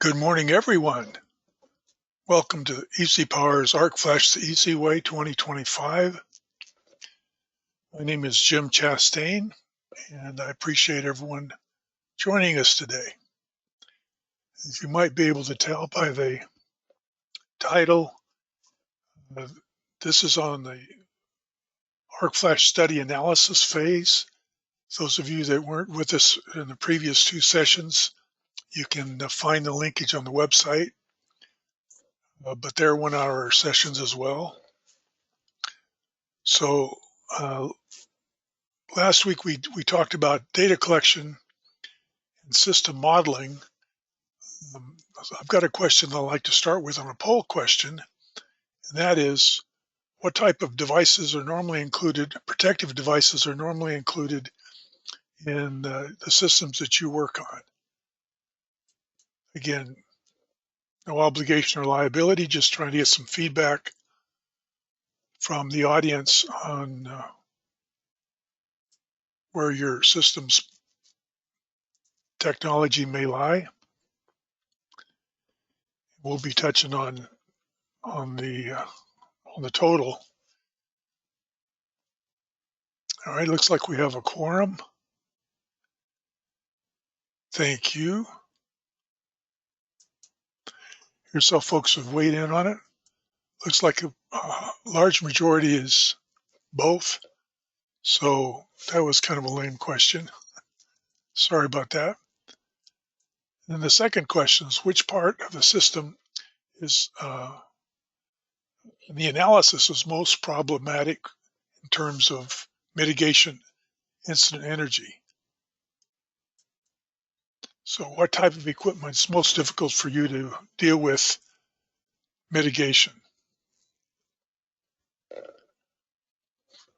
Good morning, everyone. Welcome to EasyPower's Arc Flash the Easy Way 2025. My name is Jim Chastain, and I appreciate everyone joining us today. As you might be able to tell by the title, uh, this is on the Arc Flash study analysis phase. Those of you that weren't with us in the previous two sessions, you can find the linkage on the website, but they're 1 hour sessions as well. So last week we talked about data collection and system modeling. Um, I've got a question I'd like to start with on a poll question, and that is, what type of devices are normally included, protective devices are normally included in the systems that you work on? Again, no obligation or liability, just trying to get some feedback from the audience on where your system's technology may lie. We'll be touching on the total. All right, looks like we have a quorum. Thank you. Here's how folks have weighed in on it. Looks like a large majority is both. So that was kind of a lame question. Sorry about that. And the second question is, which part of the system is the analysis is most problematic in terms of mitigation incident energy? So what type of equipment is most difficult for you to deal with mitigation?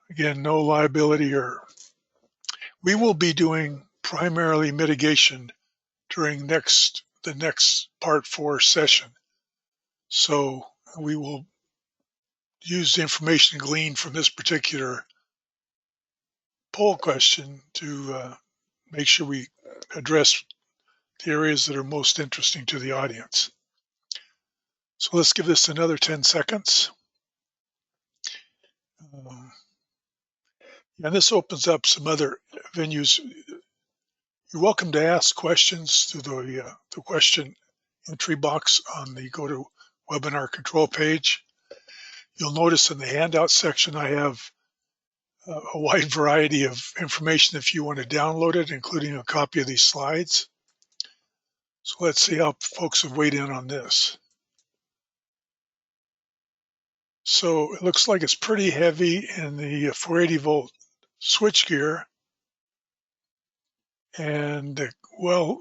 Again, no liability, or we will be doing primarily mitigation during the next part 4 session. So we will use the information gleaned from this particular poll question to make sure we address the areas that are most interesting to the audience. So let's give this another 10 seconds. And this opens up some other venues. You're welcome to ask questions through the question entry box on the GoToWebinar control page. You'll notice in the handout section I have a wide variety of information if you want to download it, including a copy of these slides. So let's see how folks have weighed in on this. So it looks like it's pretty heavy in the 480 volt switchgear and well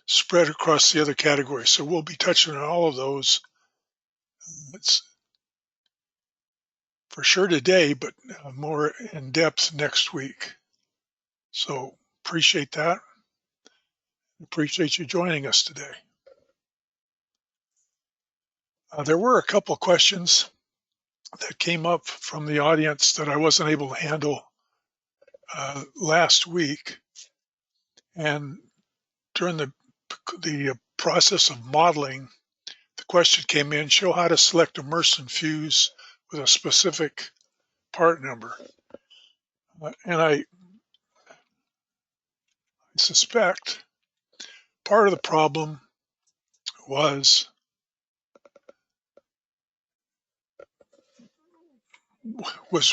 spread across the other categories. So we'll be touching on all of those. It's for sure today, but more in depth next week. So appreciate that. Appreciate you joining us today. There were a couple questions that came up from the audience that I wasn't able to handle last week. And during the process of modeling, the question came in, show how to select immerse and fuse with a specific part number. And I suspect part of the problem was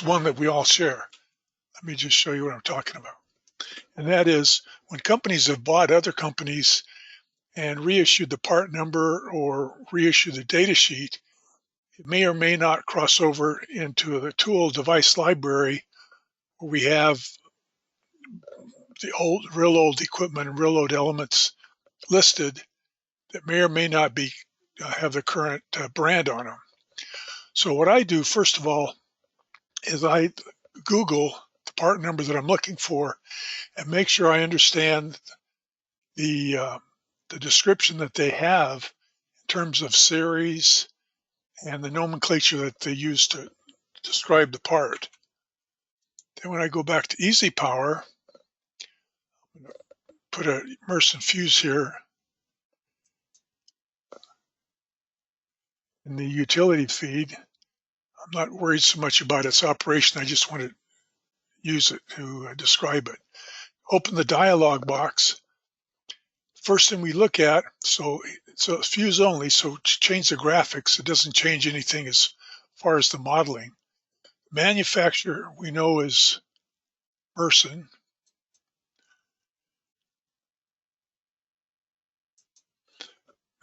one that we all share. Let me just show you what I'm talking about. And that is when companies have bought other companies and reissued the part number or reissued the data sheet, it may or may not cross over into the tool device library where we have the real old equipment and real old elements listed that may or may not be have the current brand on them. So what I do first of all is I Google the part number that I'm looking for and make sure I understand the description that they have in terms of series and the nomenclature that they use to describe the part. Then when I go back to EasyPower, I'm going to put a immerse and fuse here. in the utility feed. I'm not worried so much about its operation. I just want to use it to describe it. Open the dialog box. First thing we look at, so it's fuse only, so to change the graphics, it doesn't change anything as far as the modeling. Manufacturer we know is Merson.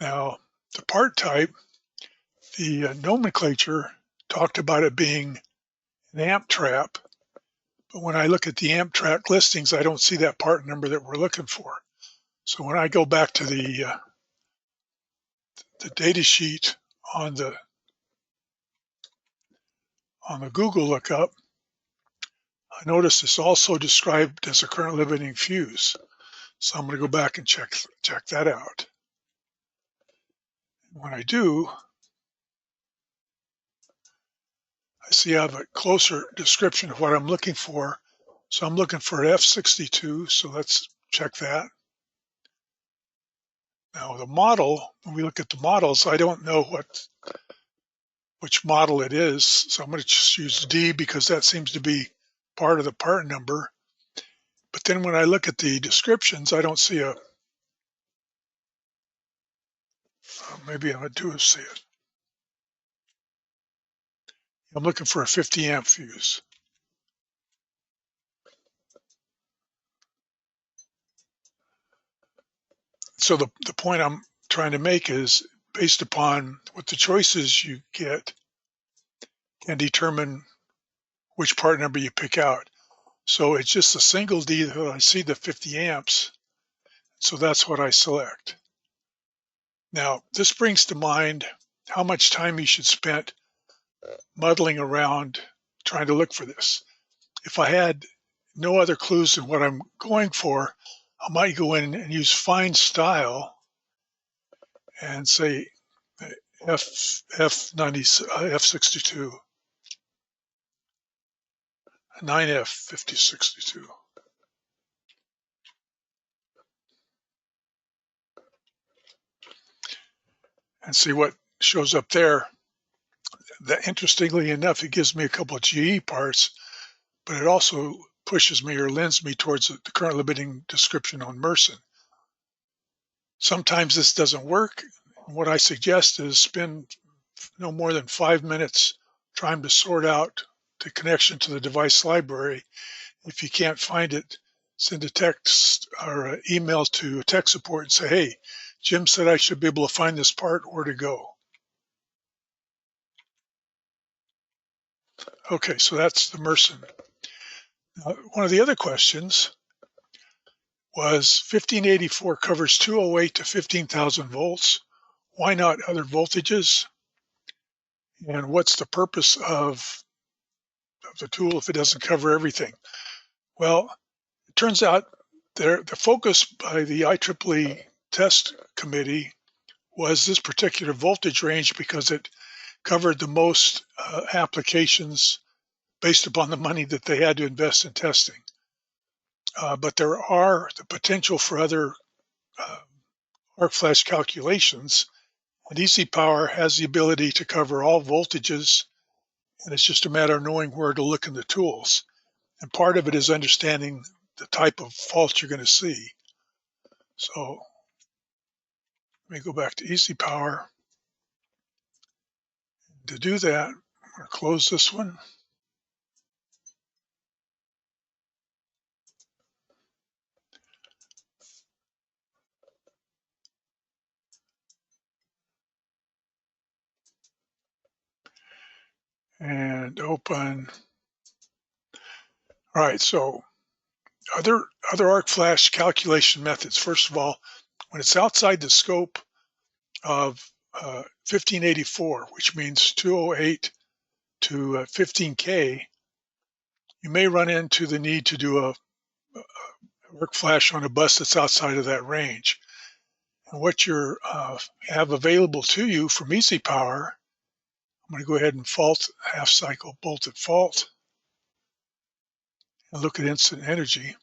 Now, the part type, the nomenclature talked about it being an amp trap, but when I look at the amp trap listings, I don't see that part number that we're looking for. So when I go back to the data sheet on the Google lookup, I notice it's also described as a current limiting fuse. So I'm going to go back and check that out. When I do, I see I have a closer description of what I'm looking for. So I'm looking for F62, so let's check that. Now the model, when we look at the models, I don't know which model it is, so I'm going to just use D because that seems to be part of the part number. But then when I look at the descriptions, I don't see maybe I do see it. I'm looking for a 50 amp fuse. So the point I'm trying to make is based upon what the choices you get can determine which part number you pick out. So it's just a single D that I see the 50 amps. So that's what I select. Now, this brings to mind how much time you should spend muddling around trying to look for this. If I had no other clues than what I'm going for, I might go in and use find style and say F62, 9F5062. And see what shows up there. That, interestingly enough, it gives me a couple of GE parts, but it also pushes me or lends me towards the current limiting description on Merson. Sometimes this doesn't work. What I suggest is spend no more than 5 minutes trying to sort out the connection to the device library. If you can't find it, send a text or an email to tech support and say, hey, Jim said I should be able to find this part, where to go. Okay, so that's the Merson. One of the other questions was 1584 covers 208 to 15,000 volts. Why not other voltages? And what's the purpose of the tool if it doesn't cover everything? Well, it turns out the focus by the IEEE test committee was this particular voltage range because it covered the most applications based upon the money that they had to invest in testing. But there are the potential for other arc flash calculations, and EasyPower has the ability to cover all voltages, and it's just a matter of knowing where to look in the tools. And part of it is understanding the type of fault you're going to see. So let me go back to EasyPower. To do that, I'm going to close this one. And open. All right, so other arc flash calculation methods. First of all, when it's outside the scope of 1584, which means 208 to 15K, you may run into the need to do a arc flash on a bus that's outside of that range. And what you have available to you from EasyPower, I'm going to go ahead and fault half cycle bolted fault and look at instant energy.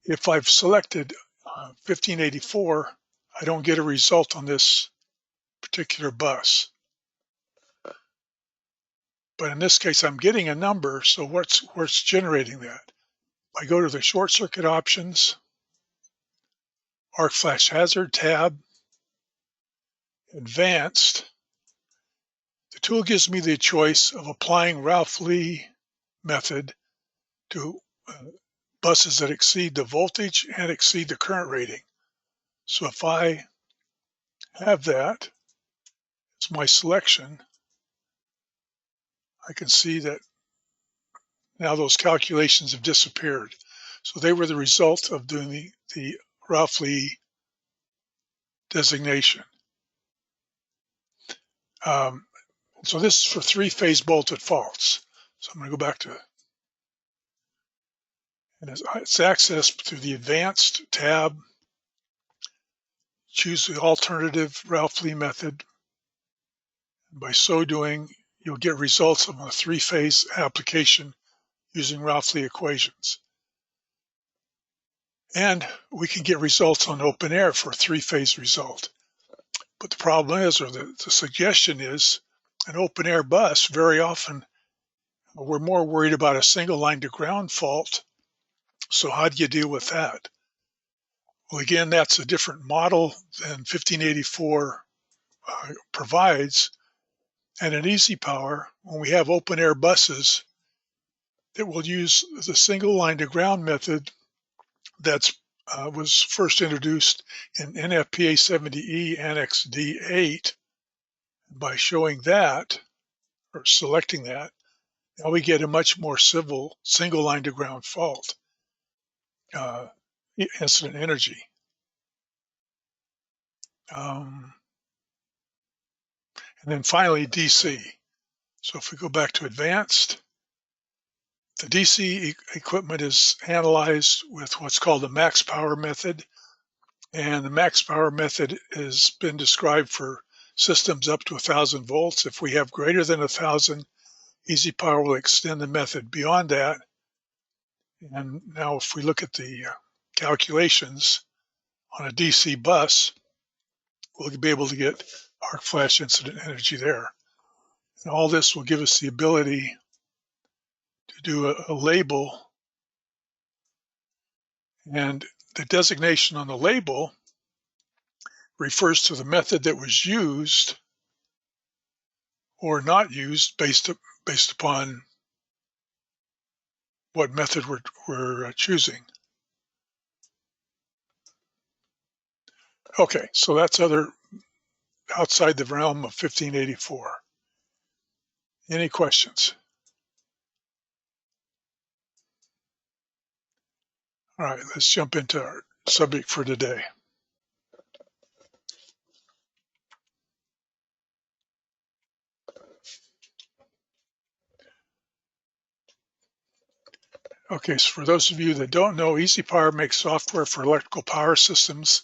If I've selected 1584, I don't get a result on this particular bus. But in this case, I'm getting a number, so what's generating that? I go to the short circuit options, arc flash hazard tab, advanced. The tool gives me the choice of applying Ralph Lee method to buses that exceed the voltage and exceed the current rating. So if I have that as my selection, I can see that now those calculations have disappeared. So they were the result of doing the Ralph Lee designation. So this is for three-phase bolted faults. So I'm going to go back to, and it's accessed through the advanced tab. Choose the alternative Ralph Lee method. By so doing, you'll get results of a three-phase application using Ralph Lee equations. And we can get results on open air for a three-phase result. But the problem is, or the suggestion is, an open air bus, very often, we're more worried about a single line to ground fault. So how do you deal with that? Well, again, that's a different model than 1584 provides. And in EasyPower, when we have open air buses, it will use the single line to ground method that was first introduced in NFPA 70E Annex D8. By showing that, or selecting that, now we get a much more civil single line to ground fault incident energy. And then finally, DC. So if we go back to advanced, the DC equipment is analyzed with what's called the max power method. And the max power method has been described for systems up to 1,000 volts. If we have greater than 1,000, EasyPower will extend the method beyond that. And now if we look at the calculations on a DC bus, we'll be able to get arc flash incident energy there. And all this will give us the ability to do a label, and the designation on the label refers to the method that was used or not used based upon what method we're choosing. Okay, so that's outside the realm of 1584. Any questions? All right, let's jump into our subject for today. Okay, so for those of you that don't know, EasyPower makes software for electrical power systems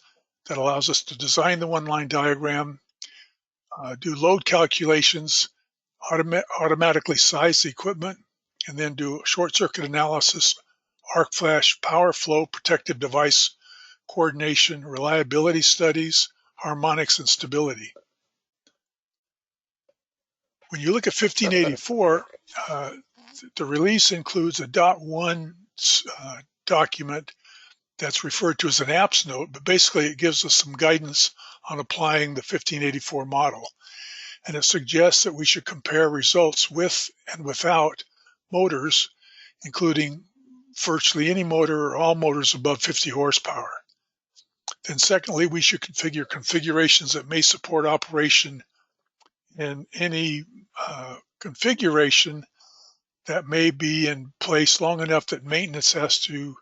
that allows us to design the one-line diagram, do load calculations, automatically size the equipment, and then do short circuit analysis, arc flash, power flow, protective device coordination, reliability studies, harmonics, and stability. When you look at 1584, the release includes a .1 document that's referred to as an apps note, but basically it gives us some guidance on applying the 1584 model. And it suggests that we should compare results with and without motors, including virtually any motor or all motors above 50 horsepower. Then secondly, we should configure configurations that may support operation in any configuration that may be in place long enough that maintenance has to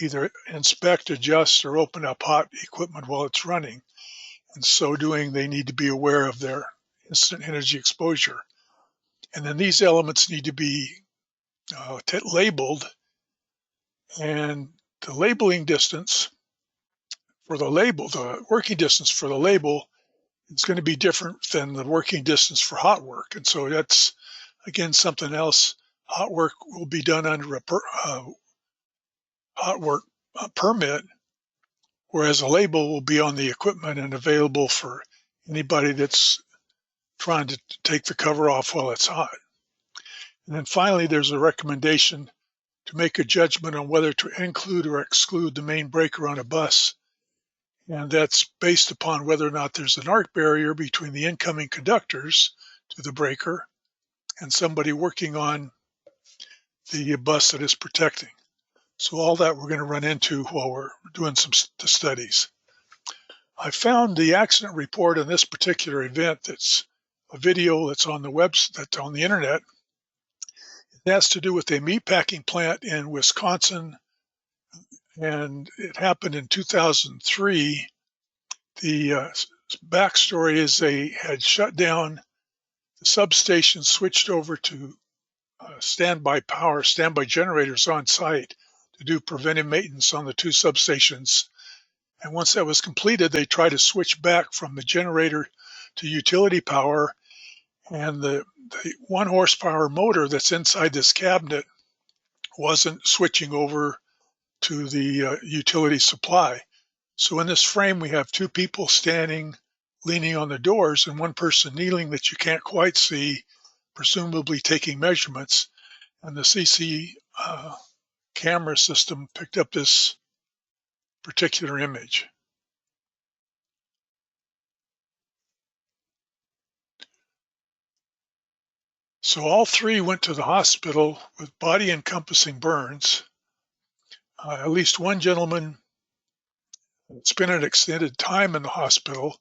either inspect, adjust, or open up hot equipment while it's running. And so doing, they need to be aware of their incident energy exposure. And then these elements need to be labeled, and the labeling distance for the label, the working distance for the label, is going to be different than the working distance for hot work. And so that's, again, something else. Hot work will be done under a hot work permit, whereas a label will be on the equipment and available for anybody that's trying to take the cover off while it's hot. And then finally, there's a recommendation to make a judgment on whether to include or exclude the main breaker on a bus. And that's based upon whether or not there's an arc barrier between the incoming conductors to the breaker and somebody working on the bus that is protecting. So all that we're going to run into while we're doing the studies. I found the accident report on this particular event. That's a video that's on that's on the internet. It has to do with a meatpacking plant in Wisconsin, and it happened in 2003. The backstory is they had shut down the substation, switched over to standby generators on site to do preventive maintenance on the two substations. And once that was completed, they tried to switch back from the generator to utility power, and the 1 horsepower motor that's inside this cabinet wasn't switching over to the utility supply. So in this frame, we have two people standing, leaning on the doors, and one person kneeling that you can't quite see, presumably taking measurements. And the CC camera system picked up this particular image. So all three went to the hospital with body encompassing burns. At least one gentleman spent an extended time in the hospital.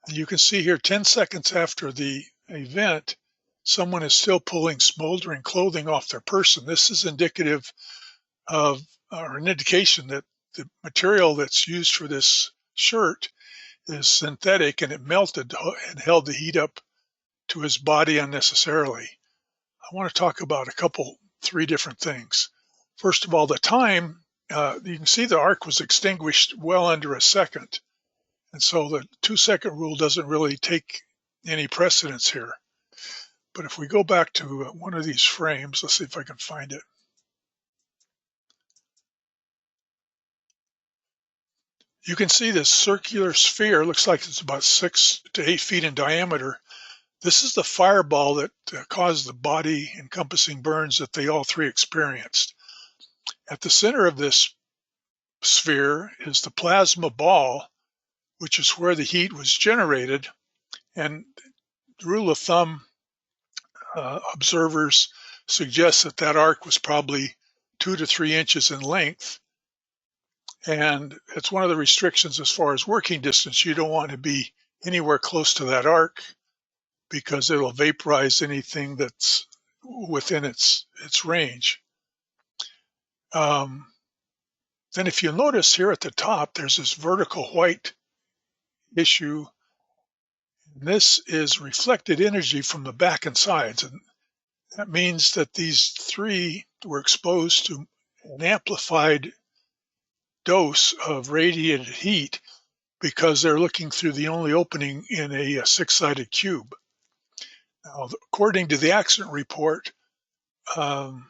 And you can see here 10 seconds after the event, someone is still pulling smoldering clothing off their person. This is indicative of, or an indication that the material that's used for this shirt is synthetic, and it melted and held the heat up to his body unnecessarily. I want to talk about three different things. First of all, the time, you can see the arc was extinguished well under a second. And so the 2-second rule doesn't really take any precedence here. But if we go back to one of these frames, let's see if I can find it. You can see this circular sphere, looks like it's about 6 to 8 feet in diameter. This is the fireball that caused the body encompassing burns that they all three experienced. At the center of this sphere is the plasma ball, which is where the heat was generated. And the rule of thumb, observers suggest that arc was probably 2 to 3 inches in length. And it's one of the restrictions as far as working distance. You don't want to be anywhere close to that arc because it'll vaporize anything that's within its range. Then if you notice here at the top, there's this vertical white issue. And this is reflected energy from the back and sides. And that means that these three were exposed to an amplified dose of radiated heat because they're looking through the only opening in a 6-sided cube. Now, according to the accident report, the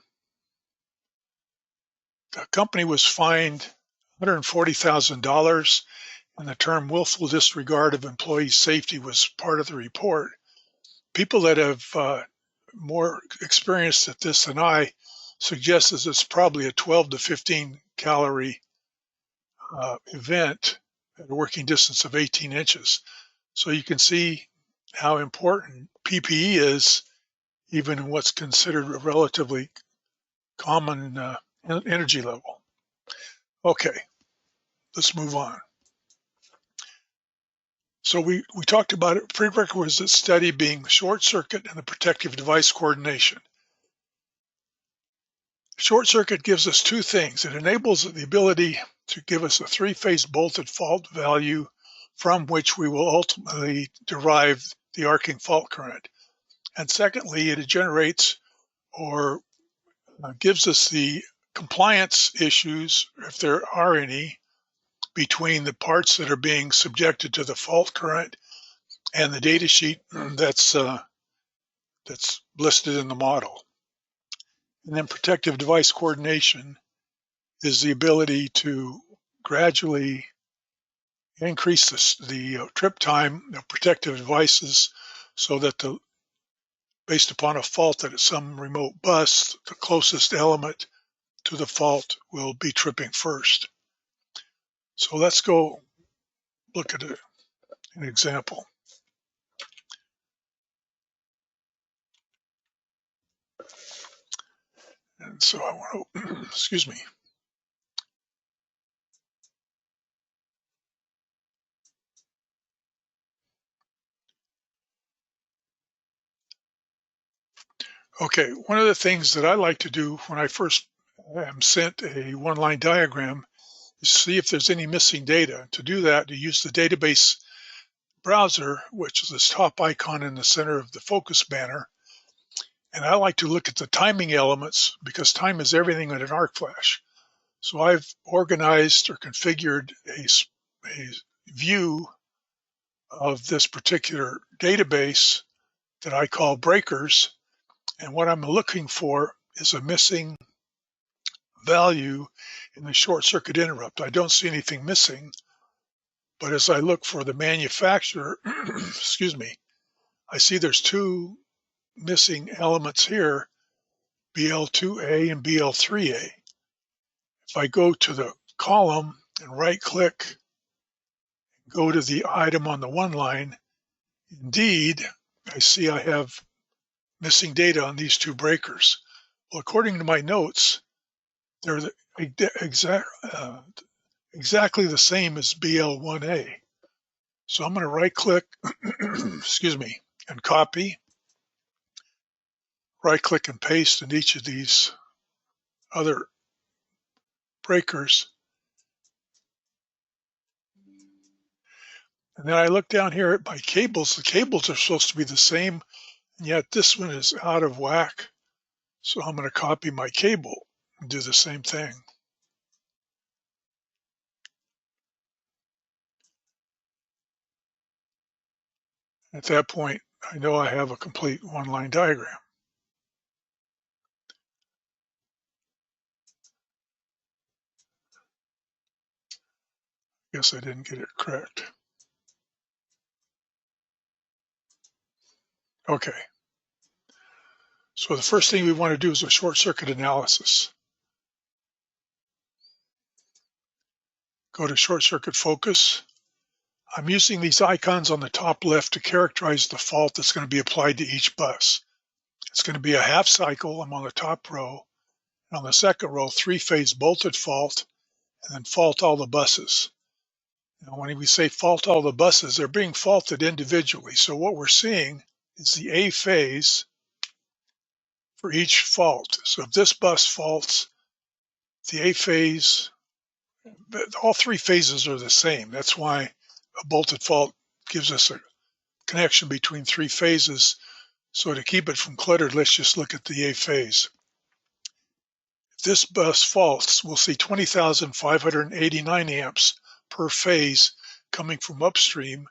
company was fined $140,000, and the term willful disregard of employee safety was part of the report. People that have more experience at this than I suggest that it's probably a 12 to 15 calorie event at a working distance of 18 inches. So you can see how important PPE is, even in what's considered a relatively common energy level. Okay, let's move on. So we talked about it, prerequisite study being the short circuit and the protective device coordination. Short circuit gives us two things. It enables the ability to give us a 3-phase bolted fault value from which we will ultimately derive the arcing fault current. And secondly, it generates or gives us the compliance issues, if there are any, between the parts that are being subjected to the fault current and the data sheet that's listed in the model. And then protective device coordination is the ability to gradually increase the trip time of protective devices so that based upon a fault at some remote bus, the closest element to the fault will be tripping first. So let's go look at an example. And so I want to, excuse me. Okay, one of the things that I like to do when I first am sent a one-line diagram is see if there's any missing data. To do that, you use the database browser, which is this top icon in the center of the focus banner. And I like to look at the timing elements because time is everything in an arc flash. So I've organized or configured a view of this particular database that I call breakers. And what I'm looking for is a missing value in the short circuit interrupt. I don't see anything missing, but as I look for the manufacturer, excuse me, I see there's two missing elements here, BL2A and BL3A. If I go to the column and right click, go to the item on the one line, indeed, I see I have missing data on these two breakers. Well, according to my notes, they're exactly the same as BL1A. So I'm going to right click, excuse me, and copy, right click and paste in each of these other breakers. And then I look down here at my cables. The cables are supposed to be the same, and yet this one is out of whack. So I'm going to copy my cable and do the same thing. At that point, I know I have a complete one-line diagram. Guess I didn't get it correct. Okay. So the first thing we want to do is a short circuit analysis. Go to short circuit focus. I'm using these icons on the top left to characterize the fault that's going to be applied to each bus. It's going to be a half cycle. I'm on the top row. And on the second row, three-phase bolted fault, and then fault all the buses. Now, when we say fault all the buses, they're being faulted individually. So what we're seeing is the A phase for each fault. So if this bus faults, the A phase, all three phases are the same. That's why a bolted fault gives us a connection between three phases. So to keep it from cluttered, let's just look at the A phase. If this bus faults, we'll see 20,589 amps per phase coming from upstream,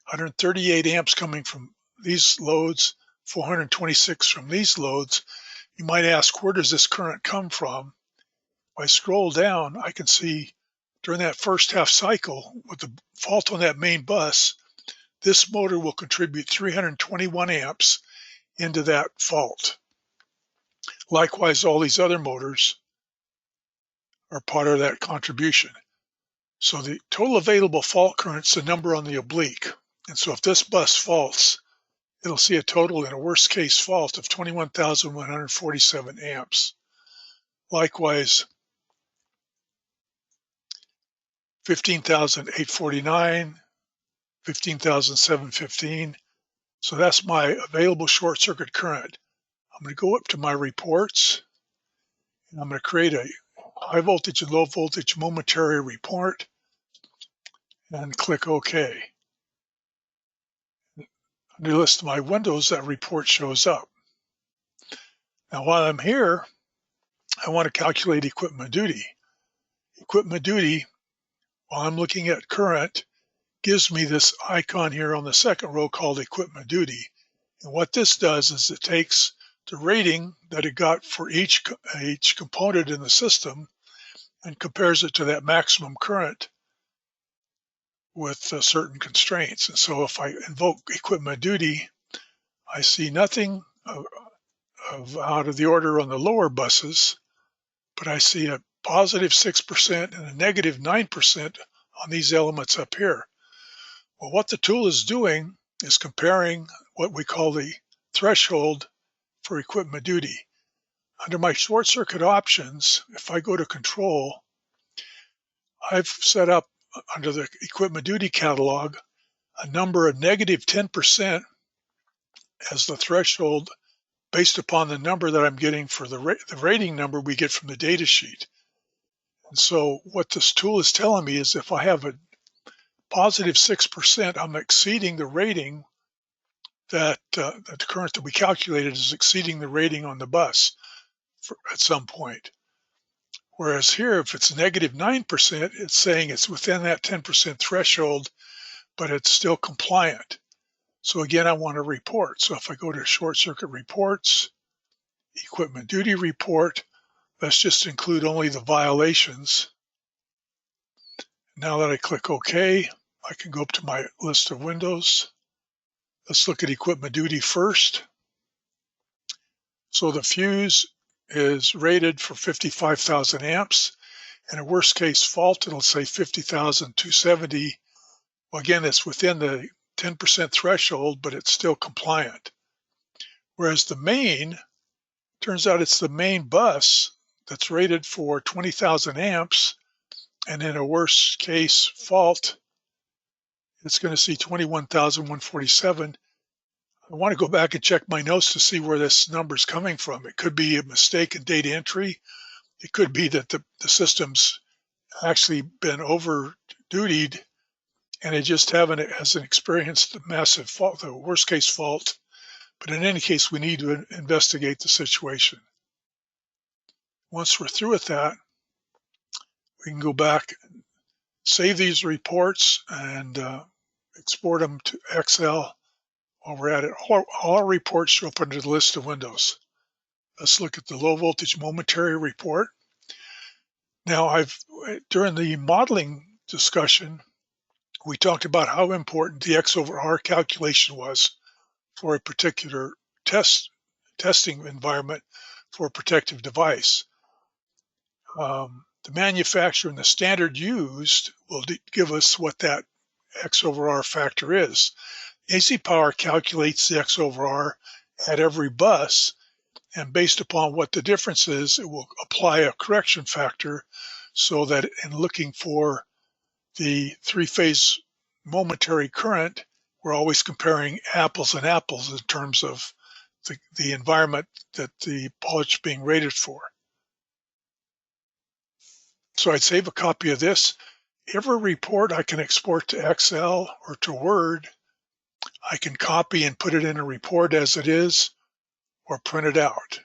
138 amps coming from these loads, 426 from these loads. You might ask, where does this current come from? If I scroll down, I can see during that first half cycle with the fault on that main bus, this motor will contribute 321 amps into that fault. Likewise, all these other motors are part of that contribution. So the total available fault current is the number on the oblique. And so if this bus faults, it'll see a total in a worst case fault of 21,147 amps. Likewise, 15,849, 15,715. So that's my available short circuit current. I'm going to go up to my reports, and I'm going to create a high voltage and low voltage momentary report and click OK. Under the list of my windows, that report shows up. Now while I'm here, I want to calculate equipment duty. Equipment duty, while I'm looking at current, gives me this icon here on the second row called equipment duty. And what this does is it takes the rating that it got for each component in the system and compares it to that maximum current with certain constraints. And so if I invoke equipment duty, I see nothing out of the order on the lower buses, but I see a positive 6% and a negative 9% on these elements up here. Well, what the tool is doing is comparing what we call the threshold for equipment duty. Under my short circuit options, if I go to control, I've set up under the equipment duty catalog a number of negative 10% as the threshold based upon the number that I'm getting for the rating number we get from the data sheet. And so what this tool is telling me is if I have a positive 6%, I'm exceeding the rating that the current that we calculated is exceeding the rating on the bus at some point. Whereas here, if it's negative 9%, it's saying it's within that 10% threshold, but it's still compliant. So again, I want to report. So if I go to short circuit reports, equipment duty report, let's just include only the violations. Now that I click OK, I can go up to my list of windows. Let's look at equipment duty first. So the fuse is rated for 55,000 amps. In a worst case fault, it'll say 50,270. Well, again, it's within the 10% threshold, but it's still compliant. Whereas the main, turns out it's the main bus that's rated for 20,000 amps. And in a worst case fault, it's going to see 21,147. I want to go back and check my notes to see where this number is coming from. It could be a mistake in data entry. It could be that the system's actually been over dutied and it just hasn't experienced the massive fault, the worst case fault. But in any case, we need to investigate the situation. Once we're through with that, we can go back, save these reports, and export them to Excel. While we're at it, all our reports show up under the list of windows. Let's look at the low voltage momentary report. Now, during the modeling discussion, we talked about how important the X over R calculation was for a particular testing environment for a protective device. The manufacturer and the standard used will give us what that X over R factor is. EasyPower calculates the X over R at every bus, and based upon what the difference is, it will apply a correction factor so that in looking for the three-phase momentary current, we're always comparing apples and apples in terms of the environment that the voltage is being rated for. So I'd save a copy of this. Every report I can export to Excel or to Word. I can copy and put it in a report as it is or print it out.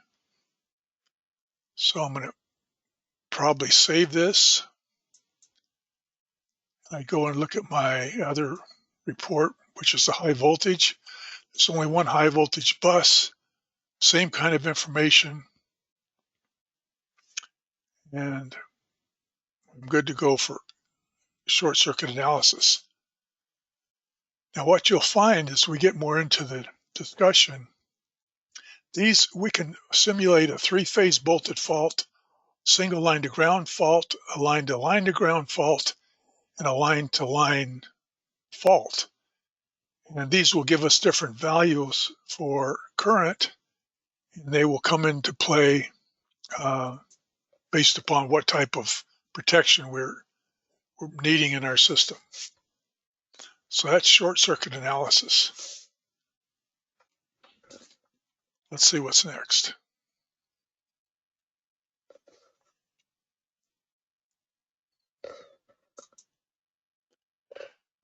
So I'm going to probably save this. I go and look at my other report, which is the high voltage. There's only one high voltage bus, same kind of information, and I'm good to go for short circuit analysis. Now what you'll find as we get more into the discussion, we can simulate a three-phase bolted fault, single line to ground fault, a line to ground fault, and a line to line fault. And these will give us different values for current, and they will come into play based upon what type of protection we're needing in our system. So that's short circuit analysis. Let's see what's next.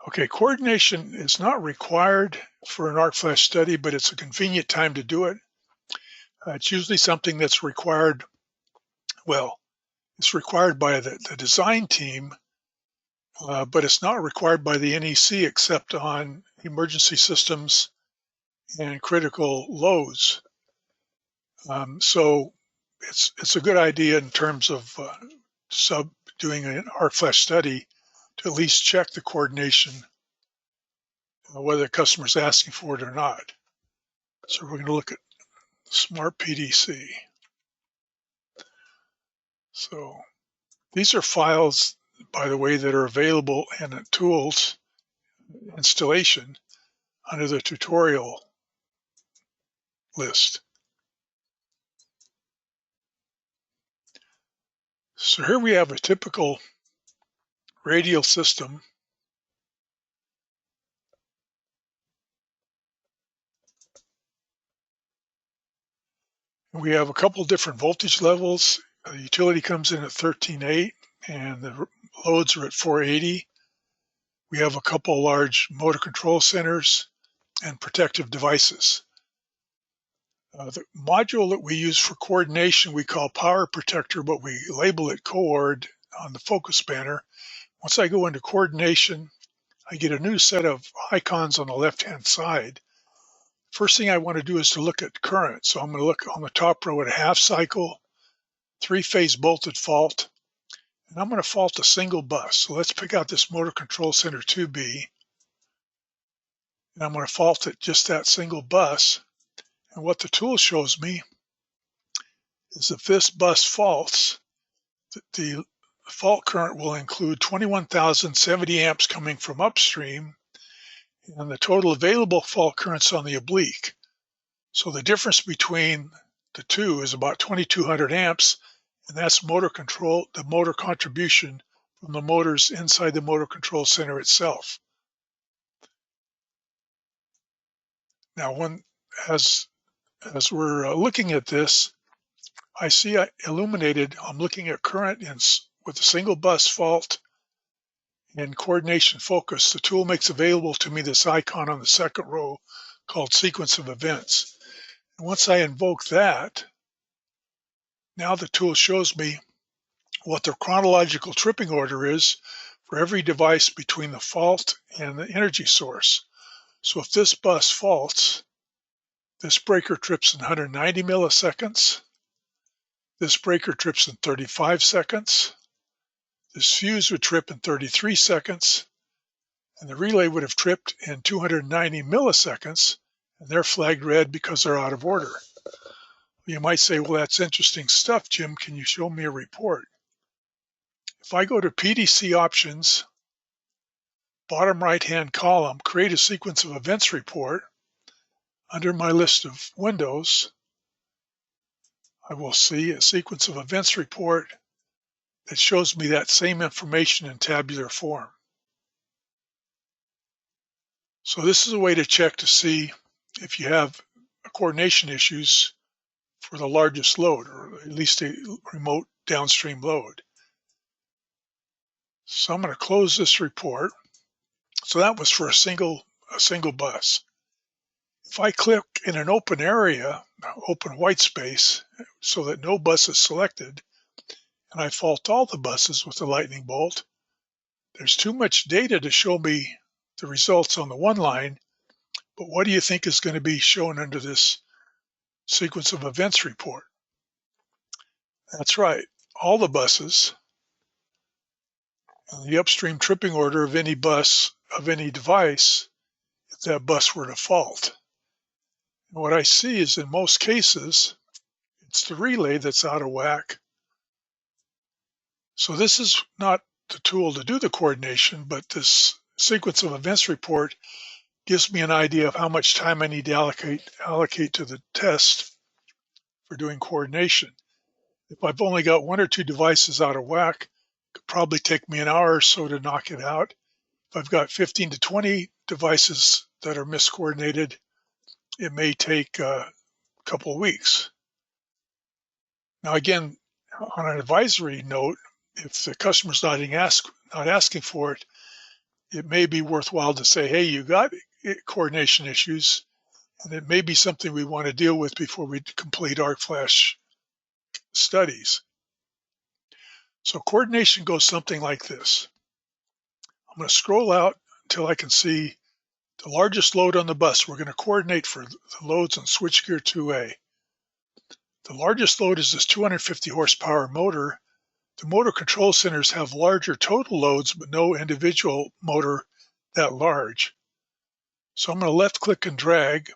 Okay, coordination is not required for an arc flash study, but it's a convenient time to do it. It's usually something that's required, well, it's required by the design team, but it's not required by the NEC except on emergency systems and critical loads. So it's a good idea in terms of doing an arc flash study to at least check the coordination, whether the customer's asking for it or not. So we're going to look at Smart PDC. So these are files, by the way, that are available in a tools installation under the tutorial list. So here we have a typical radial system. We have a couple different voltage levels. The utility comes in at 13.8 and the loads are at 480. We have a couple large motor control centers and protective devices. The module that we use for coordination we call power protector, but we label it coord on the focus banner. Once I go into coordination, I get a new set of icons on the left-hand side. First thing I want to do is to look at current. So I'm going to look on the top row at a half cycle, three-phase bolted fault, and I'm going to fault a single bus. So let's pick out this motor control center 2B, and I'm going to fault it just that single bus. And what the tool shows me is if this bus faults, the fault current will include 21,070 amps coming from upstream, and the total available fault currents on the oblique. So the difference between the two is about 2,200 amps, and that's motor control, the motor contribution from the motors inside the motor control center itself. Now, as we're looking at this, I see illuminated, I'm looking at current with a single bus fault and coordination focus. The tool makes available to me this icon on the second row called sequence of events. And once I invoke that, now the tool shows me what the chronological tripping order is for every device between the fault and the energy source. So if this bus faults, this breaker trips in 190 milliseconds, this breaker trips in 35 seconds, this fuse would trip in 33 seconds, and the relay would have tripped in 290 milliseconds, and they're flagged red because they're out of order. You might say, well, that's interesting stuff, Jim. Can you show me a report? If I go to PDC options, bottom right-hand column, create a sequence of events report, under my list of windows, I will see a sequence of events report that shows me that same information in tabular form. So this is a way to check to see if you have coordination issues for the largest load, or at least a remote downstream load. So I'm going to close this report. So that was for a single bus. If I click in an open area, open white space, so that no bus is selected, and I fault all the buses with the lightning bolt, there's too much data to show me the results on the one line, but what do you think is going to be shown under this sequence of events report? That's right, all the buses, and the upstream tripping order of any bus, of any device, if that bus were to fault. And what I see is in most cases, it's the relay that's out of whack. So this is not the tool to do the coordination, but this sequence of events report gives me an idea of how much time I need to allocate to the test for doing coordination. If I've only got one or two devices out of whack, it could probably take me an hour or so to knock it out. If I've got 15 to 20 devices that are miscoordinated, it may take a couple of weeks. Now again, on an advisory note, if the customer's not asking for it, it may be worthwhile to say, hey, you got coordination issues, and it may be something we want to deal with before we complete arc flash studies. So coordination goes something like this. I'm going to scroll out until I can see the largest load on the bus. We're going to coordinate for the loads on switchgear 2A. The largest load is this 250 horsepower motor. The motor control centers have larger total loads, but no individual motor that large. So I'm going to left click and drag,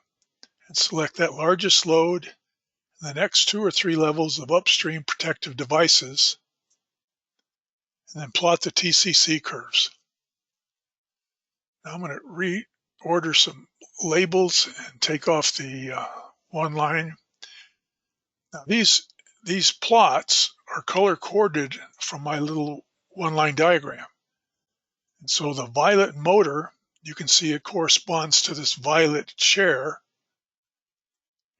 and select that largest load, and the next 2 or 3 levels of upstream protective devices, and then plot the TCC curves. Now I'm going to reorder some labels and take off the one line. Now these plots are color coded from my little one-line diagram. And so the violet motor, you can see it corresponds to this violet chair.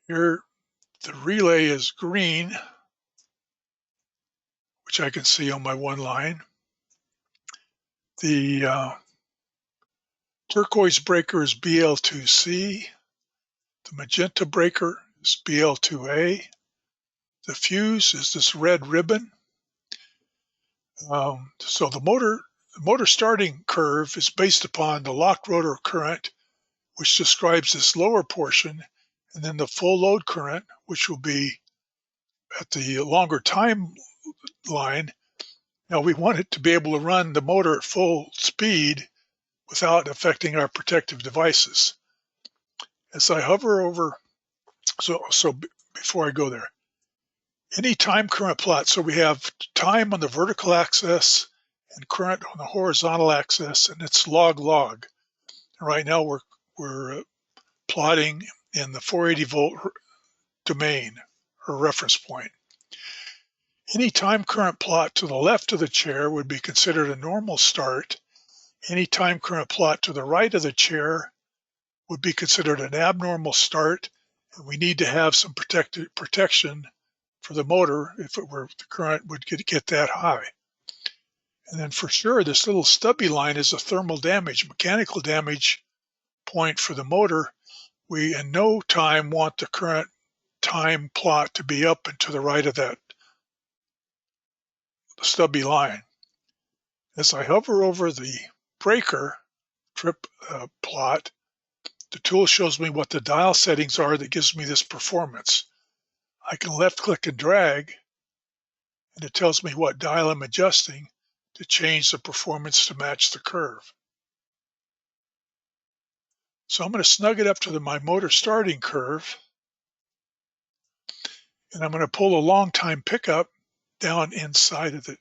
Here the relay is green, which I can see on my one line. The turquoise breaker is BL2C. The magenta breaker is BL2A. The fuse is this red ribbon. So the motor starting curve is based upon the locked rotor current, which describes this lower portion, and then the full load current, which will be at the longer time line. Now we want it to be able to run the motor at full speed without affecting our protective devices. As I hover over, so before I go there, any time current plot, so we have time on the vertical axis and current on the horizontal axis, and it's log. And right now we're plotting in the 480 volt domain or reference point. Any time current plot to the left of the chair would be considered a normal start. Any time current plot to the right of the chair would be considered an abnormal start, and we need to have some protection for the motor if the current would get that high. And then for sure, this little stubby line is a thermal damage, mechanical damage point for the motor. We in no time want the current time plot to be up and to the right of that stubby line. As I hover over the breaker trip plot, the tool shows me what the dial settings are that gives me this performance. I can left click and drag, and it tells me what dial I'm adjusting to change the performance to match the curve. So I'm going to snug it up to my motor starting curve, and I'm going to pull a long time pickup down inside of the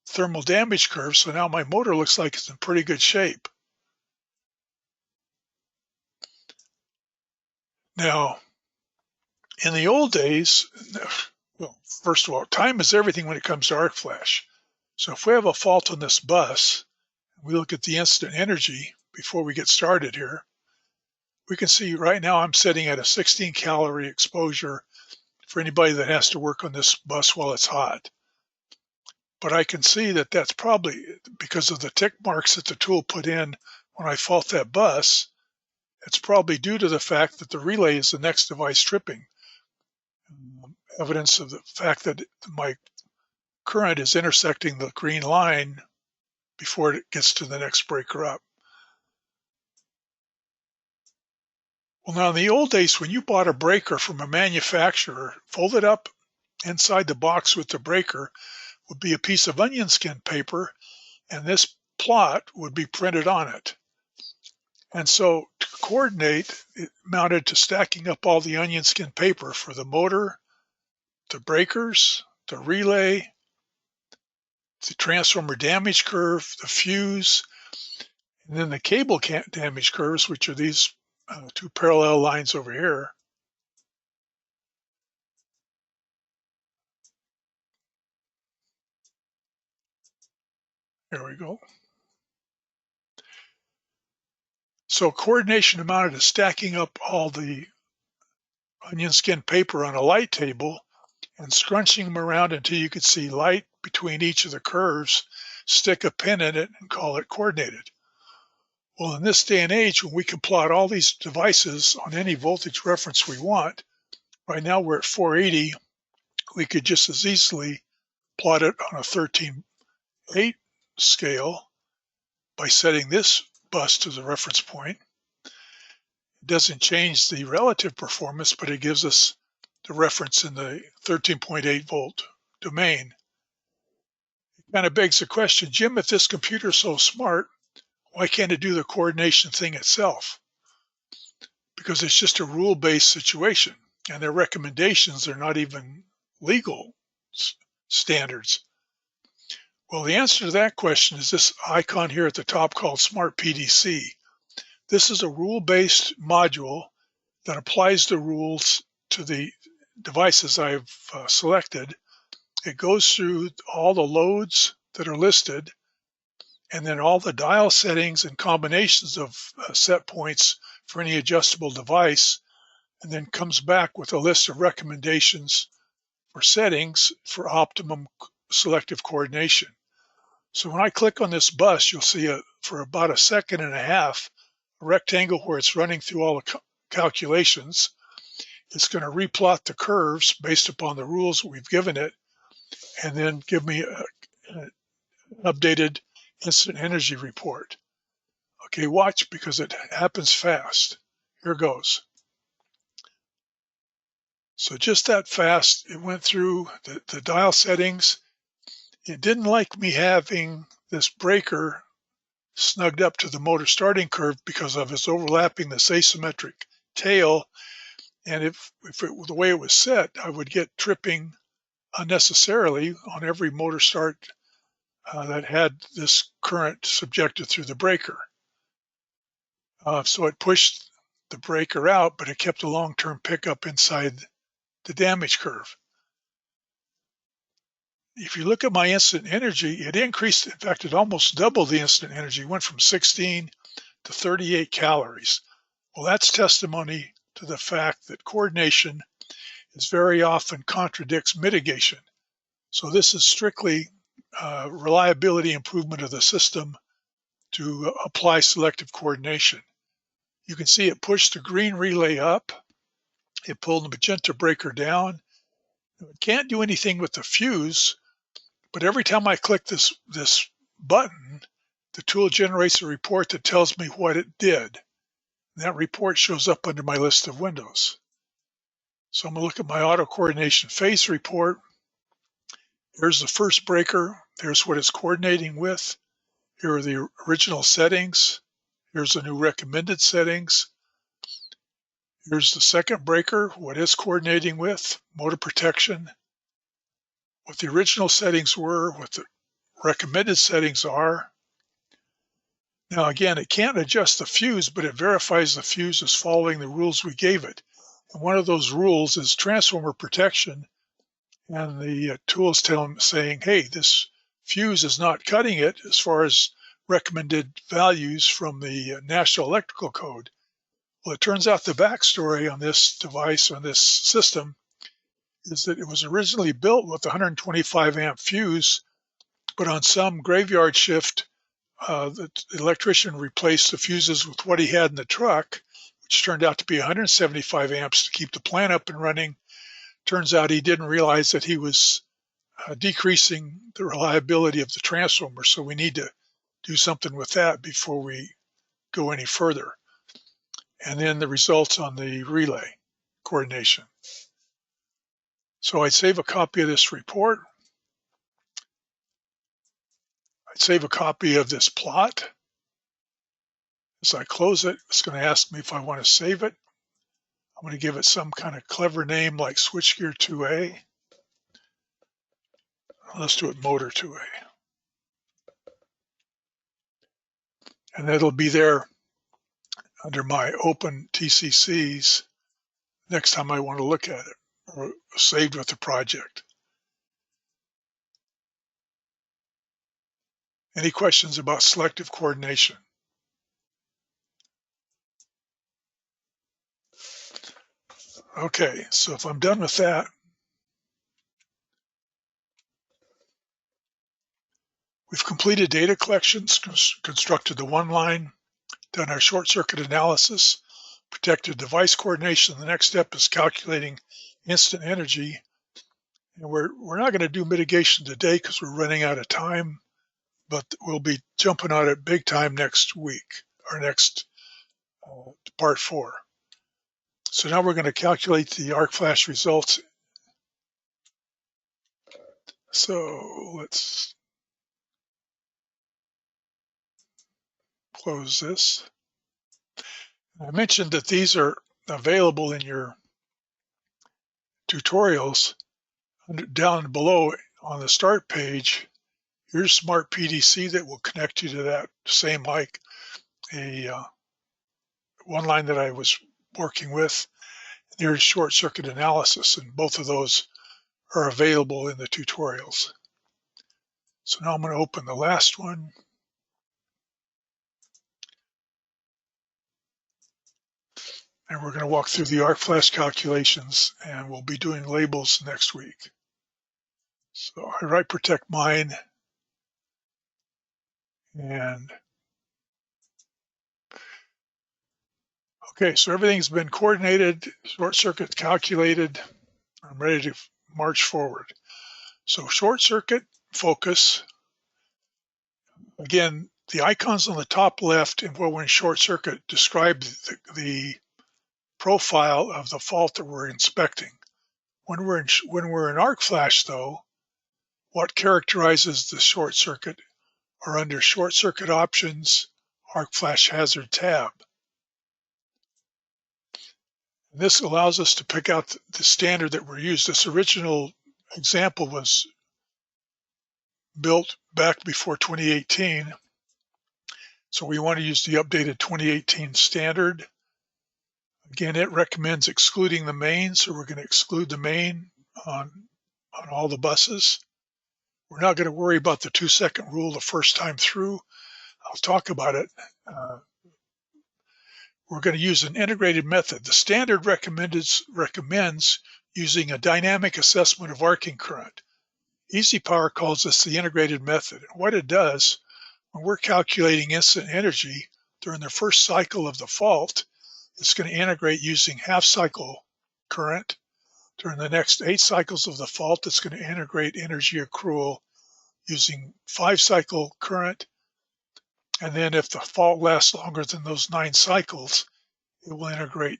thermal damage curve. So now my motor looks like it's in pretty good shape. Now, in the old days, well, first of all, time is everything when it comes to arc flash. So if we have a fault on this bus, we look at the instant energy before we get started here, we can see right now I'm sitting at a 16 calorie exposure for anybody that has to work on this bus while it's hot. But I can see that that's probably because of the tick marks that the tool put in when I fault that bus. It's probably due to the fact that the relay is the next device tripping. Evidence of the fact that my current is intersecting the green line before it gets to the next breaker up. Well, now in the old days, when you bought a breaker from a manufacturer, folded up inside the box with the breaker would be a piece of onion skin paper, and this plot would be printed on it. And so to coordinate, it mounted to stacking up all the onion skin paper for the motor, the breakers, the relay, the transformer damage curve, the fuse, and then the cable damage curves, which are these two parallel lines over here. There we go. So coordination amounted to stacking up all the onion skin paper on a light table and scrunching them around until you could see light between each of the curves, stick a pin in it, and call it coordinated. Well, in this day and age, when we can plot all these devices on any voltage reference we want, right now we're at 480, we could just as easily plot it on a 13/8 scale by setting this bus to the reference point. It doesn't change the relative performance, but it gives us the reference in the 13.8 volt domain. It kind of begs the question, Jim, if this computer is so smart, why can't it do the coordination thing itself? because it's just a rule-based situation, and their recommendations are not even legal standards. Well, the answer to that question is this icon here at the top called Smart PDC. This is a rule-based module that applies the rules to the devices I've selected. It goes through all the loads that are listed, and then all the dial settings and combinations of set points for any adjustable device, and then comes back with a list of recommendations for settings for optimum selective coordination. So when I click on this bus, you'll see for about a second and a half, a rectangle where it's running through all the calculations. It's going to replot the curves based upon the rules we've given it, and then give me an updated instant energy report. Okay, watch, because it happens fast. Here goes. So just that fast, it went through the dial settings. It didn't like me having this breaker snugged up to the motor starting curve because of its overlapping this asymmetric tail. And if the way it was set, I would get tripping unnecessarily on every motor start that had this current subjected through the breaker. So it pushed the breaker out, but it kept a long-term pickup inside the damage curve. If you look at my instant energy, it increased. In fact, it almost doubled the instant energy. It went from 16 to 38 calories. Well, that's testimony to the fact that coordination is very often contradicts mitigation. So this is strictly reliability improvement of the system to apply selective coordination. You can see it pushed the green relay up. It pulled the magenta breaker down. It can't do anything with the fuse, but every time I click this button, the tool generates a report that tells me what it did. And that report shows up under my list of windows. So I'm going to look at my auto coordination phase report. Here's the first breaker. There's what it's coordinating with. Here are the original settings. Here's the new recommended settings. Here's the second breaker, what it's coordinating with, motor protection, what the original settings were, what the recommended settings are. Now again, it can't adjust the fuse, but it verifies the fuse is following the rules we gave it. And one of those rules is transformer protection. And the tool is saying, hey, this fuse is not cutting it as far as recommended values from the National Electrical Code. Well, it turns out the backstory on this device, on this system, is that it was originally built with a 125 amp fuse, but on some graveyard shift, the electrician replaced the fuses with what he had in the truck, which turned out to be 175 amps to keep the plant up and running. Turns out he didn't realize that he was decreasing the reliability of the transformer, so we need to do something with that before we go any further. And then the results on the relay coordination. So I'd save a copy of this report. I'd save a copy of this plot. As I close it, it's going to ask me if I want to save it. I'm going to give it some kind of clever name like switchgear 2A. Let's do it motor 2A. And it'll be there under my open TCCs next time I want to look at it, or saved with the project. Any questions about selective coordination? Okay, so if I'm done with that, we've completed data collections, constructed the one line, done our short circuit analysis, protected device coordination. The next step is calculating instant energy. And we're not going to do mitigation today because we're running out of time, but we'll be jumping on it big time next week, or next part 4. So now we're going to calculate the arc flash results. So let's close this. I mentioned that these are available in your tutorials, down below on the start page, here's Smart PDC that will connect you to that same like a one line that I was working with. There's short circuit analysis, and both of those are available in the tutorials. So now I'm going to open the last one. And we're going to walk through the arc flash calculations, and we'll be doing labels next week. So I right protect mine, and okay, so everything's been coordinated, short circuit calculated. I'm ready to march forward. So short circuit focus, again, the icons on the top left and when we're in short circuit describe the profile of the fault that we're inspecting. When we're in arc flash though, what characterizes the short circuit are under short circuit options, arc flash hazard tab. And this allows us to pick out the standard that we're using. This original example was built back before 2018. So we want to use the updated 2018 standard. Again, it recommends excluding the main, so we're going to exclude the main on all the buses. We're not going to worry about the 2-second rule the first time through. I'll talk about it. We're going to use an integrated method. The standard recommends using a dynamic assessment of arcing current. EasyPower calls this the integrated method. And what it does, when we're calculating instant energy during the first cycle of the fault, it's going to integrate using half-cycle current. During the next 8 cycles of the fault, it's going to integrate energy accrual using 5-cycle current. And then if the fault lasts longer than those 9 cycles, it will integrate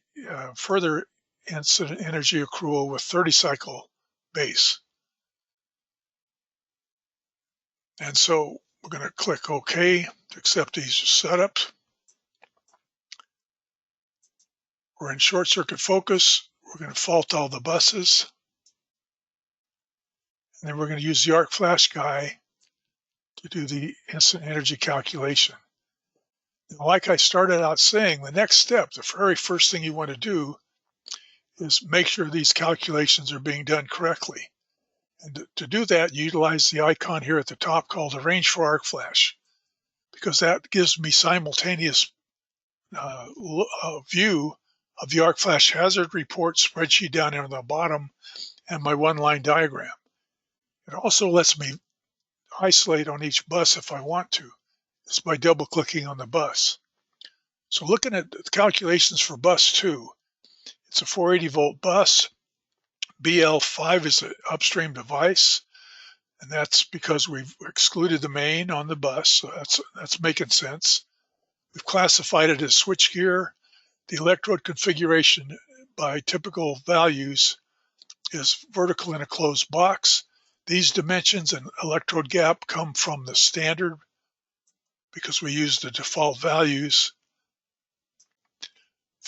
further incident energy accrual with 30-cycle base. And so we're going to click OK to accept these setups. We're in short circuit focus. We're going to fault all the buses. And then we're going to use the arc flash guy to do the instant energy calculation. Now, like I started out saying, the next step, the very first thing you want to do is make sure these calculations are being done correctly. And to do that, utilize the icon here at the top called Arrange for Arc Flash, because that gives me simultaneous view of the arc flash hazard report spreadsheet down there on the bottom and my one-line diagram. It also lets me isolate on each bus if I want to. It's by double-clicking on the bus. So looking at the calculations for bus 2, it's a 480-volt bus. BL5 is an upstream device, and that's because we've excluded the main on the bus, so that's making sense. We've classified it as switchgear. The electrode configuration by typical values is vertical in a closed box. These dimensions and electrode gap come from the standard because we use the default values.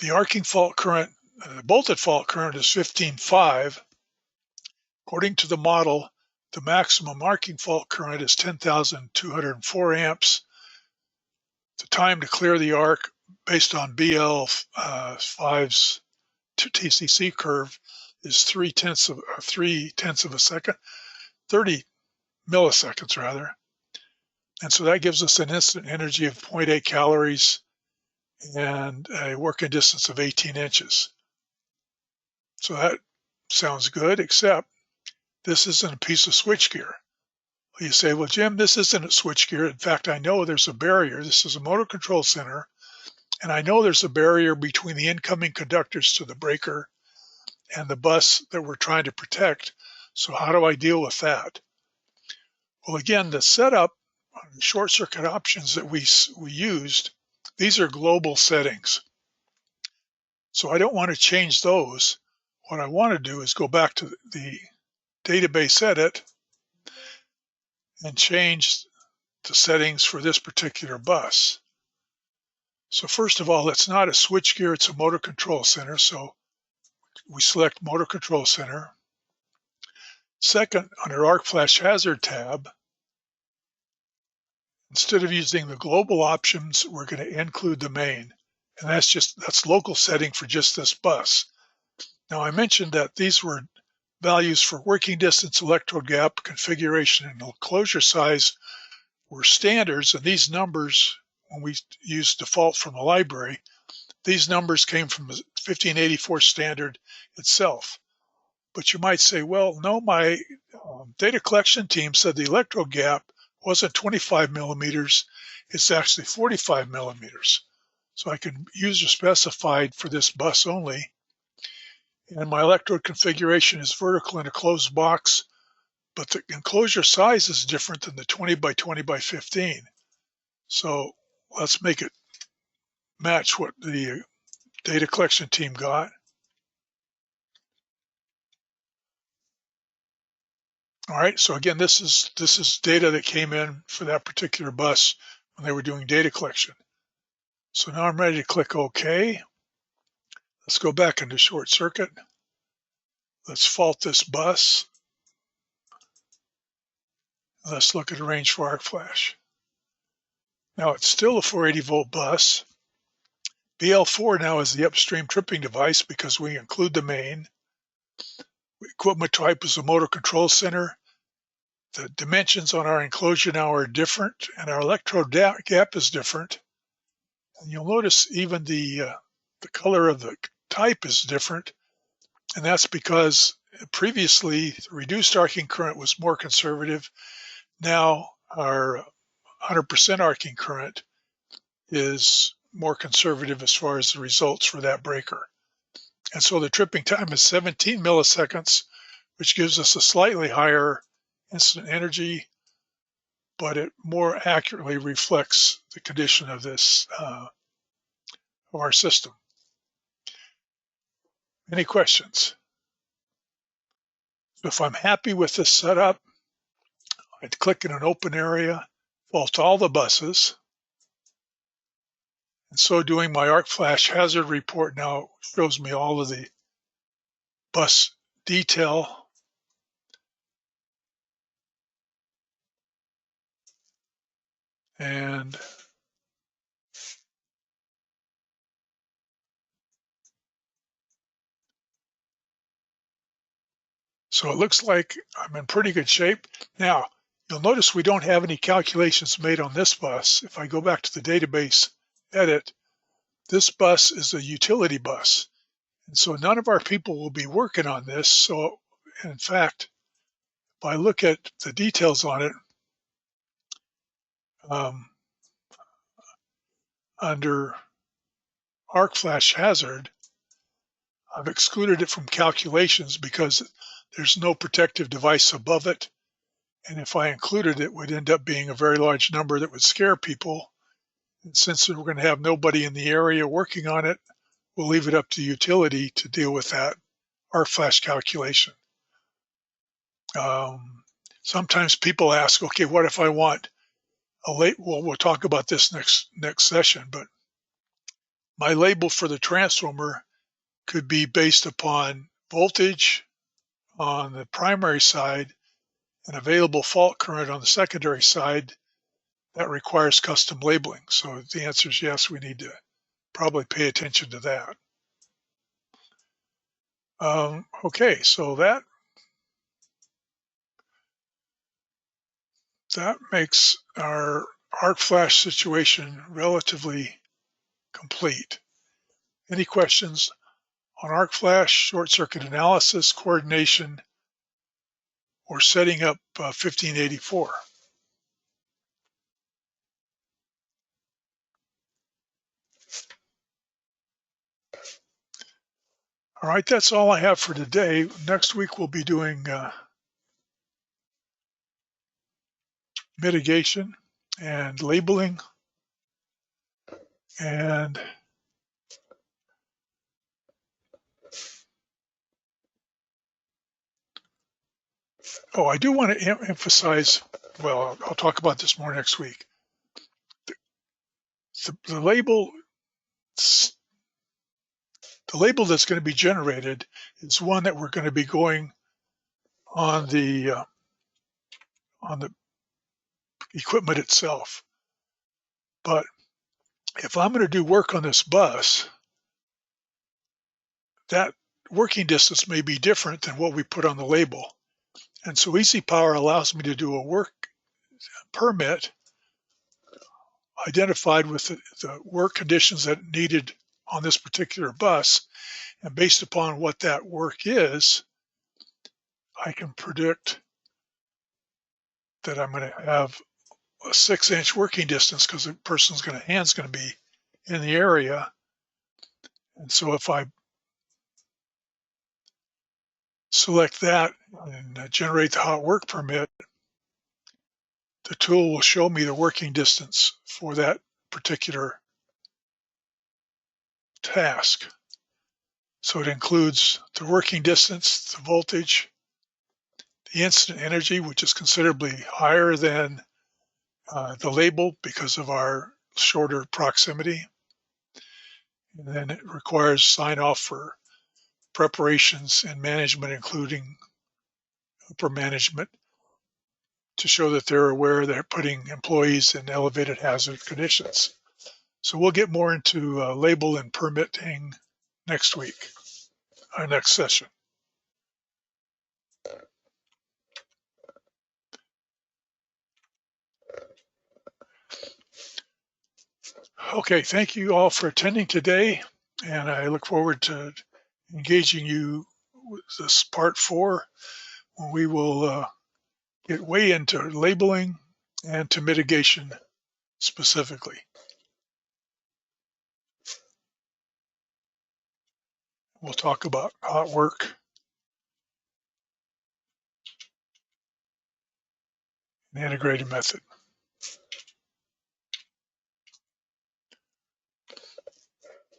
The arcing fault current, the bolted fault current is 15.5. According to the model, the maximum arcing fault current is 10,204 amps. The time to clear the arc based on BL5's TCC curve is 3/10 of a second, 30 milliseconds rather. And so that gives us an instant energy of 0.8 calories and a working distance of 18 inches. So that sounds good, except this isn't a piece of switchgear. You say, well, Jim, this isn't a switchgear. In fact, I know there's a barrier. This is a motor control center, and I know there's a barrier between the incoming conductors to the breaker and the bus that we're trying to protect. So how do I deal with that? Well, again, the setup on short circuit options that we used, these are global settings. So I don't want to change those. What I want to do is go back to the database edit and change the settings for this particular bus. So first of all, it's not a switchgear, it's a motor control center. So we select motor control center. Second, under Arc Flash Hazard tab, instead of using the global options, we're going to include the main. And that's local setting for just this bus. Now I mentioned that these were values for working distance, electrode gap, configuration, and enclosure size were standards, and these numbers, when we use default from the library, these numbers came from the 1584 standard itself. But you might say, well, no, my data collection team said the electrode gap wasn't 25 millimeters, it's actually 45 millimeters. So I can user specified for this bus only. And my electrode configuration is vertical in a closed box, but the enclosure size is different than the 20 by 20 by 15. So let's make it match what the data collection team got. All right, so again, this is data that came in for that particular bus when they were doing data collection. So now I'm ready to click OK. Let's go back into short circuit. Let's fault this bus. Let's look at a range for arc flash. Now it's still a 480 volt bus. BL4 now is the upstream tripping device because we include the main. Equipment type is a motor control center. The dimensions on our enclosure now are different, and our electrode gap is different. And you'll notice even the color of the type is different, and that's because previously the reduced arcing current was more conservative. Now our 100% arcing current is more conservative as far as the results for that breaker. And so the tripping time is 17 milliseconds, which gives us a slightly higher incident energy, but it more accurately reflects the condition of this of our system. Any questions? So if I'm happy with this setup, I'd click in an open area, fault all the buses. And so doing, my arc flash hazard report now shows me all of the bus detail. And so it looks like I'm in pretty good shape. Now, you'll notice we don't have any calculations made on this bus. If I go back to the database edit, this bus is a utility bus. And so none of our people will be working on this. So in fact, if I look at the details on it, under arc flash hazard, I've excluded it from calculations because there's no protective device above it. And if I included it, it would end up being a very large number that would scare people. And since we're going to have nobody in the area working on it, we'll leave it up to utility to deal with that arc flash calculation. Sometimes people ask, okay, what if I want well, we'll talk about this next session, but my label for the transformer could be based upon voltage on the primary side and available fault current on the secondary side. That requires custom labeling. So the answer is yes, we need to probably pay attention to that. Okay, so that makes our arc flash situation relatively complete. Any questions on arc flash, short circuit analysis, coordination, or setting up 1584? All right, that's all I have for today. Next week we'll be doing mitigation and labeling, and I do want to emphasize, well, I'll talk about this more next week. The label the label that's going to be generated is one that we're going to be going on the equipment itself. But if I'm going to do work on this bus, that working distance may be different than what we put on the label. And so EasyPower allows me to do a work permit identified with the work conditions that needed on this particular bus. And based upon what that work is, I can predict that I'm going to have a 6-inch working distance because the hand's going to be in the area. And so if I select that and generate the hot work permit, the tool will show me the working distance for that particular task. So it includes the working distance, the voltage, the incident energy, which is considerably higher than the label because of our shorter proximity. And then it requires sign off for preparations and management, including upper management, to show that they're aware they're putting employees in elevated hazard conditions. So we'll get more into label and permitting next week, our next session. Okay, thank you all for attending today, and I look forward to engaging you with this part 4, when we will get way into labeling and to mitigation specifically. We'll talk about hot work and the integrated method.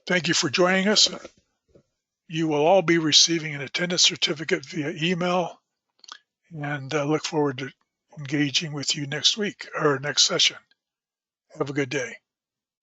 Thank you for joining us. You will all be receiving an attendance certificate via email, and look forward to engaging with you next week or next session. Have a good day.